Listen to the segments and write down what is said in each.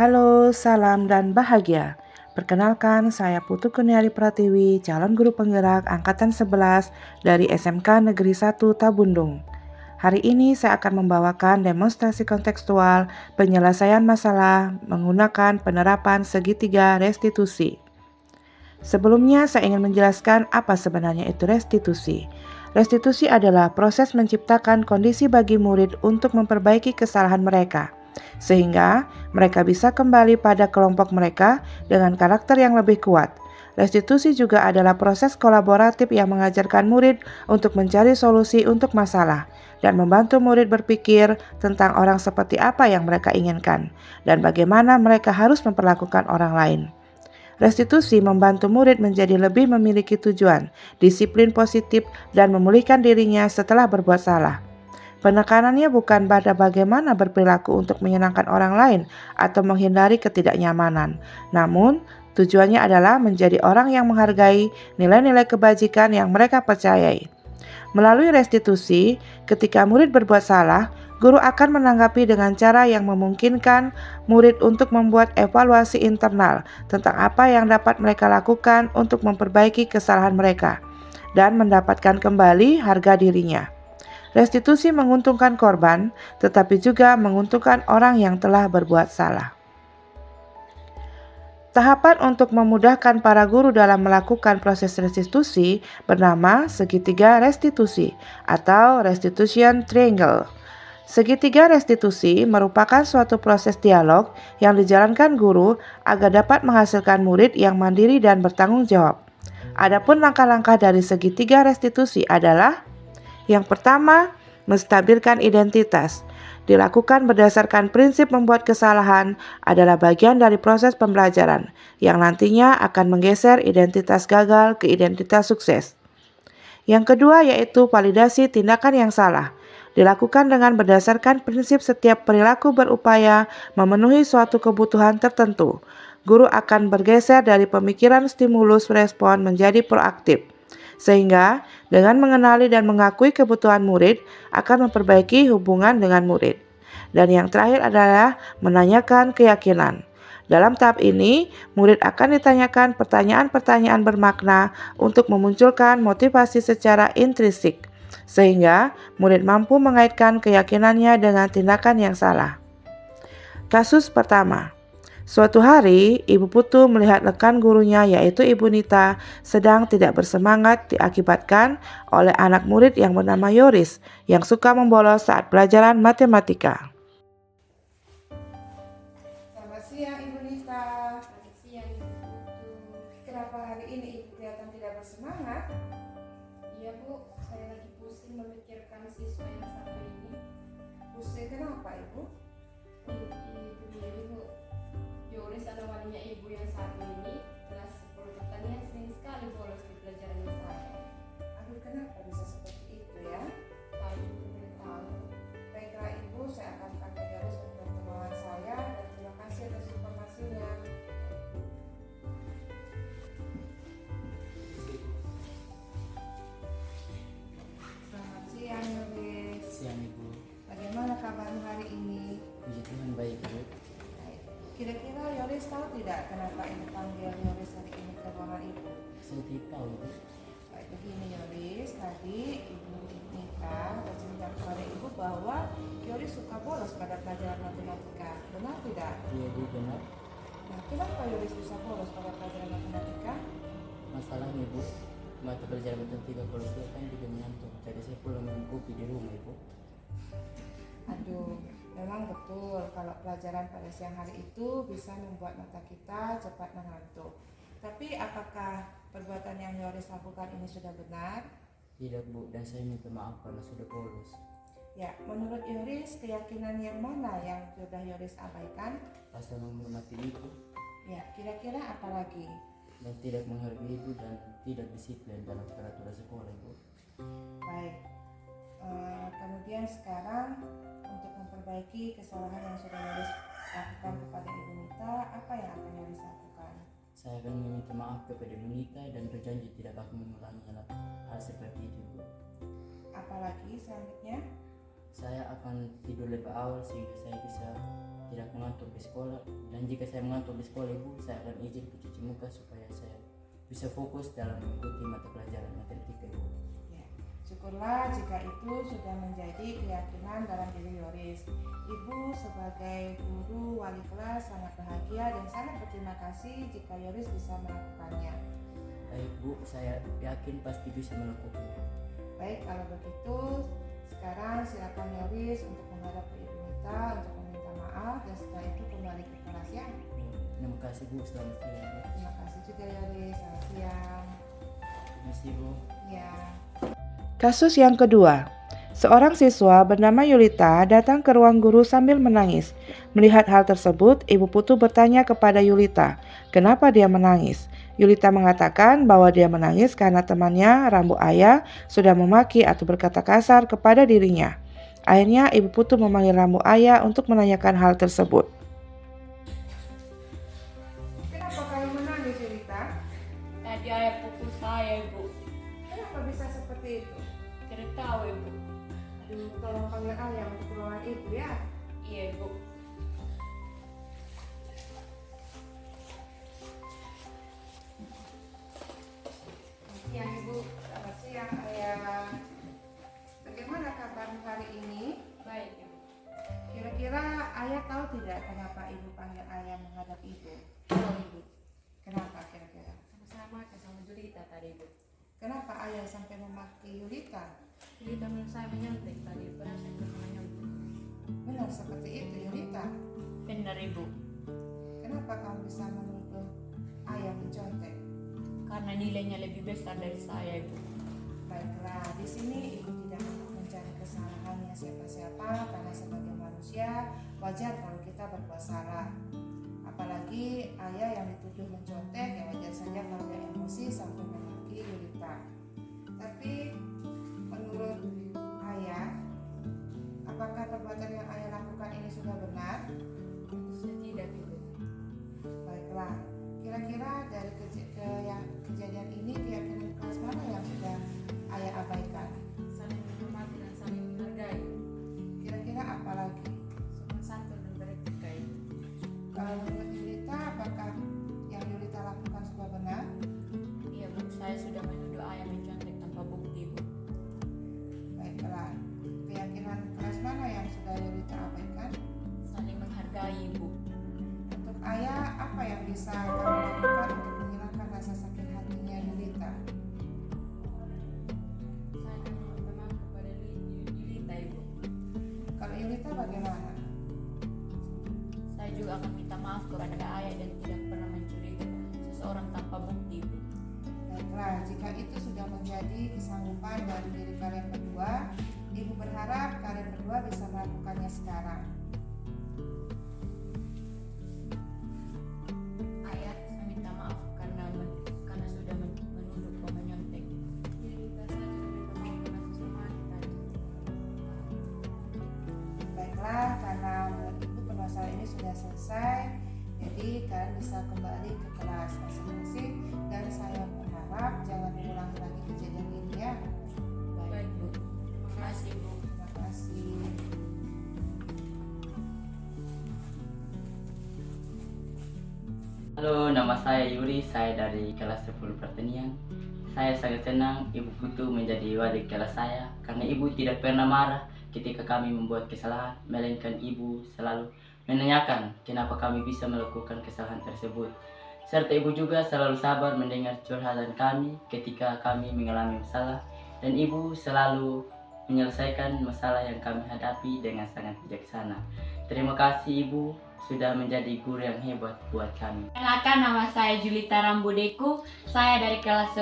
Halo, salam dan bahagia. Perkenalkan, saya Putu Kurniari Pratiwi, calon guru penggerak Angkatan 11 dari SMK Negeri 1 Tabundung. Hari ini saya akan membawakan demonstrasi kontekstual penyelesaian masalah menggunakan penerapan segitiga restitusi. Sebelumnya saya ingin menjelaskan apa sebenarnya itu restitusi. Restitusi adalah proses menciptakan kondisi bagi murid untuk memperbaiki kesalahan mereka, sehingga mereka bisa kembali pada kelompok mereka dengan karakter yang lebih kuat. Restitusi juga adalah proses kolaboratif yang mengajarkan murid untuk mencari solusi untuk masalah dan membantu murid berpikir tentang orang seperti apa yang mereka inginkan dan bagaimana mereka harus memperlakukan orang lain. Restitusi membantu murid menjadi lebih memiliki tujuan, disiplin positif, dan memulihkan dirinya setelah berbuat salah. Penekanannya bukan pada bagaimana berperilaku untuk menyenangkan orang lain atau menghindari ketidaknyamanan, namun tujuannya adalah menjadi orang yang menghargai nilai-nilai kebajikan yang mereka percayai. Melalui restitusi, ketika murid berbuat salah, guru akan menanggapi dengan cara yang memungkinkan murid untuk membuat evaluasi internal tentang apa yang dapat mereka lakukan untuk memperbaiki kesalahan mereka dan mendapatkan kembali harga dirinya. Restitusi menguntungkan korban, tetapi juga menguntungkan orang yang telah berbuat salah. Tahapan untuk memudahkan para guru dalam melakukan proses restitusi bernama segitiga restitusi atau restitution triangle. Segitiga restitusi merupakan suatu proses dialog yang dijalankan guru agar dapat menghasilkan murid yang mandiri dan bertanggung jawab. Adapun langkah-langkah dari segitiga restitusi adalah: yang pertama, menstabilkan identitas. Dilakukan berdasarkan prinsip membuat kesalahan adalah bagian dari proses pembelajaran yang nantinya akan menggeser identitas gagal ke identitas sukses. Yang kedua yaitu validasi tindakan yang salah. Dilakukan dengan berdasarkan prinsip setiap perilaku berupaya memenuhi suatu kebutuhan tertentu. Guru akan bergeser dari pemikiran stimulus respon menjadi proaktif. Sehingga dengan mengenali dan mengakui kebutuhan murid akan memperbaiki hubungan dengan murid. Dan yang terakhir adalah menanyakan keyakinan. Dalam tahap ini, murid akan ditanyakan pertanyaan-pertanyaan bermakna untuk memunculkan motivasi secara intrinsik, sehingga murid mampu mengaitkan keyakinannya dengan tindakan yang salah. Kasus pertama. Suatu hari, Ibu Putu melihat rekan gurunya yaitu Ibu Nita sedang tidak bersemangat diakibatkan oleh anak murid yang bernama Yoris yang suka membolos saat pelajaran matematika. Selamat siang Ibu Nita. Selamat siang, Ibu Putu. Kenapa hari ini Ibu kelihatan tidak bersemangat? Iya, Bu, saya lagi pusing memikirkan siswa yang satu ini. Pusing kenapa Ibu? Begini, Bu. Yoris adalah walinya Ibu yang satu ini. Kelas 10 pertanian sering sekali bolos di pelajarannya saya. Aduh, kenapa bisa seperti itu ya? Saya juga belum tahu. Baiklah Ibu, saya akan pakai garis untuk pertemuan saya dan terima kasih atas informasinya. Selamat siang Yoris. Siang Ibu, Bagaimana kabarmu hari ini? puji Tuhan baik Ibu. Baik. Kira-kira Yoris tahu tidak kenapa Ibu panggil Yoris hari ini ke ruangan Ibu? Saya tidak tahu Ibu. Baik, begini Yoris, tadi Ibu Nita bercerita kepada Ibu bahwa Yoris suka bolos pada pelajaran matematika. Benar tidak? Iya Ibu benar. Nah, kenapa Yoris bisa bolos pada pelajaran matematika? Masalahnya Ibu, mata pelajaran matematika kalau saya kan juga mengantuk. Jadi saya pulang minum kopi di rumah Ibu. Aduh, memang betul kalau pelajaran pada siang hari itu bisa membuat mata kita cepat mengantuk. Tapi apakah perbuatan yang Yoris lakukan ini sudah benar? Tidak Bu, dan saya minta maaf kalau sudah bolos. Ya, menurut Yoris, keyakinan yang mana yang sudah Yoris abaikan? Rasa menghormati Ibu Ya, kira-kira apa lagi? dan tidak menghargai Ibu dan tidak disiplin dalam peraturan sekolah Ibu. Baik, kemudian sekarang untuk memperbaiki kesalahan yang sudah Yoris lakukan kepada Ibu Nita, apa yang akan Yoris lakukan? Saya akan meminta maaf kepada Ibu Nita dan berjanji tidak akan mengulangi hal seperti itu Ibu. Apalagi selanjutnya? Saya akan tidur lebih awal sehingga saya bisa tidak mengantuk di sekolah, dan jika saya mengantuk di sekolah ibu, saya akan izin ke cuci muka supaya saya bisa fokus dalam mengikuti mata pelajaran matematika ibu. Ya, syukurlah jika itu sudah menjadi keyakinan dalam diri Yoris. Ibu sebagai guru wali kelas sangat bahagia dan sangat berterima kasih jika Yoris bisa melakukannya. Baik bu, saya yakin pasti bisa melakukannya. Baik, kalau begitu sekarang silakan Yoris untuk menghadap ke Ibu Nita untuk meminta maaf dan setelah itu kembali ke kelas ya. Terima kasih bu, selamat siang bu. Terima kasih juga Yoris, selamat siang. Terima kasih bu. Ya. Kasus yang kedua. Seorang siswa bernama Yulita datang ke ruang guru sambil menangis. Melihat hal tersebut, Ibu Putu bertanya kepada Yulita, kenapa dia menangis? Yulita mengatakan bahwa dia menangis karena temannya, Rambu Ayah, sudah memaki atau berkata kasar kepada dirinya. Akhirnya Ibu Putu memanggil Rambu Ayah untuk menanyakan hal tersebut. Kenapa kamu menangis, Yulita? Tadi ayah pukul saya ibu. Kenapa bisa seperti itu? Tidak tahu ibu. Aduh, tolong panggil Ayah untuk ruangan Ibu ya. Iya ibu. Selamat siang Ibu. Selamat siang Ayah. Bagaimana kabarmu hari ini? Baik ibu. Kira-kira Ayah tahu tidak kenapa Ibu panggil Ayah menghadap Ibu? Tahu ibu. Kenapa kira-kira? Sama-sama sama Julita tadi ibu. Kenapa Ayah sampai memaki Yulita? Julita menurut saya menyontek tadi. Pernah saya pernah menyontek. Benar seperti itu Yulita. Benar ibu. Kenapa kamu bisa menuduh Ayah mencontek? Karena nilainya lebih besar dari saya ibu. Baiklah, di sini Ibu tidak mencari kesalahannya siapa-siapa karena sebagai manusia wajar kalau kita berbuat salah. Apalagi Ayah yang dituduh mencontek, ya wajar saja kalau dia emosi sampai memaki Yulita. Tapi menurut Ayah, apakah perbuatan yang Ayah lakukan ini sudah benar? Sudah tidak ibu. Baiklah, kira-kira dari kejadian ini keyakinan kelas mana yang sudah Ayah abaikan? Saling menghormati dan saling menghargai. Kira-kira apa lagi? Sopan santun dan beretika ibu. Kalau menurut Yulita, apakah yang Yulita lakukan sudah benar? Iya bu, saya sudah menuduh ayah mencontek tanpa bukti bu. Baiklah, keyakinan kelas mana yang sudah Yulita abaikan? Saling menghargai ibu. Untuk Ayah, apa yang bisa kamu lakukan untuk menghilangkan rasa sakit hatinya Yulita? Saya akan meminta maaf kepada Julita ibu. Kalau Yulita bagaimana? Saya juga akan minta maaf kepada ayah dan tidak pernah mencurigai seseorang tanpa bukti ibu. Baiklah, jika itu sudah menjadi kesanggupan dari diri kalian berdua, Ibu berharap kalian berdua bisa melakukannya sekarang. Ayah, saya minta maaf karena sudah menuduh kau menyontek. Julita, saya juga minta maaf karena sesemua tadi. Baiklah, karena menurut Ibu permasalahan ini sudah selesai, jadi kalian bisa kembali ke kelas masing-masing dan saya berharap jangan mengulangi lagi kejadian ini ya. Baik bu. Terima kasih bu. Terima kasih. Halo, nama saya Yuri, saya dari kelas 10 pertanian. Saya sangat senang Ibu Putu menjadi wali kelas saya karena Ibu tidak pernah marah ketika kami membuat kesalahan, melainkan Ibu selalu menanyakan kenapa kami bisa melakukan kesalahan tersebut. Serta Ibu juga selalu sabar mendengar curhatan kami ketika kami mengalami masalah, dan Ibu selalu menyelesaikan masalah yang kami hadapi dengan sangat bijaksana. Terima kasih Ibu sudah menjadi guru yang hebat buat kami. Perkenalkan, nama saya Julita Rambudeku. Saya dari kelas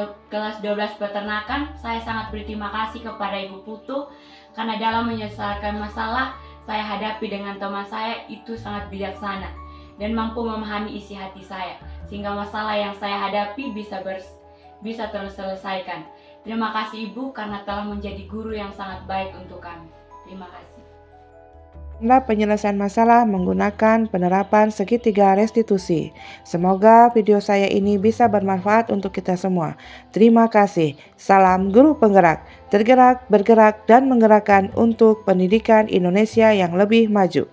12 peternakan. Saya sangat berterima kasih kepada Ibu Putu karena dalam menyelesaikan masalah saya hadapi dengan teman saya itu sangat bijaksana dan mampu memahami isi hati saya sehingga masalah yang saya hadapi bisa terselesaikan. Terima kasih Ibu karena telah menjadi guru yang sangat baik untuk kami. Terima kasih. Penyelesaian masalah menggunakan penerapan segitiga restitusi. Semoga video saya ini bisa bermanfaat untuk kita semua. Terima kasih. Salam guru penggerak. Tergerak, bergerak, dan menggerakkan untuk pendidikan Indonesia yang lebih maju.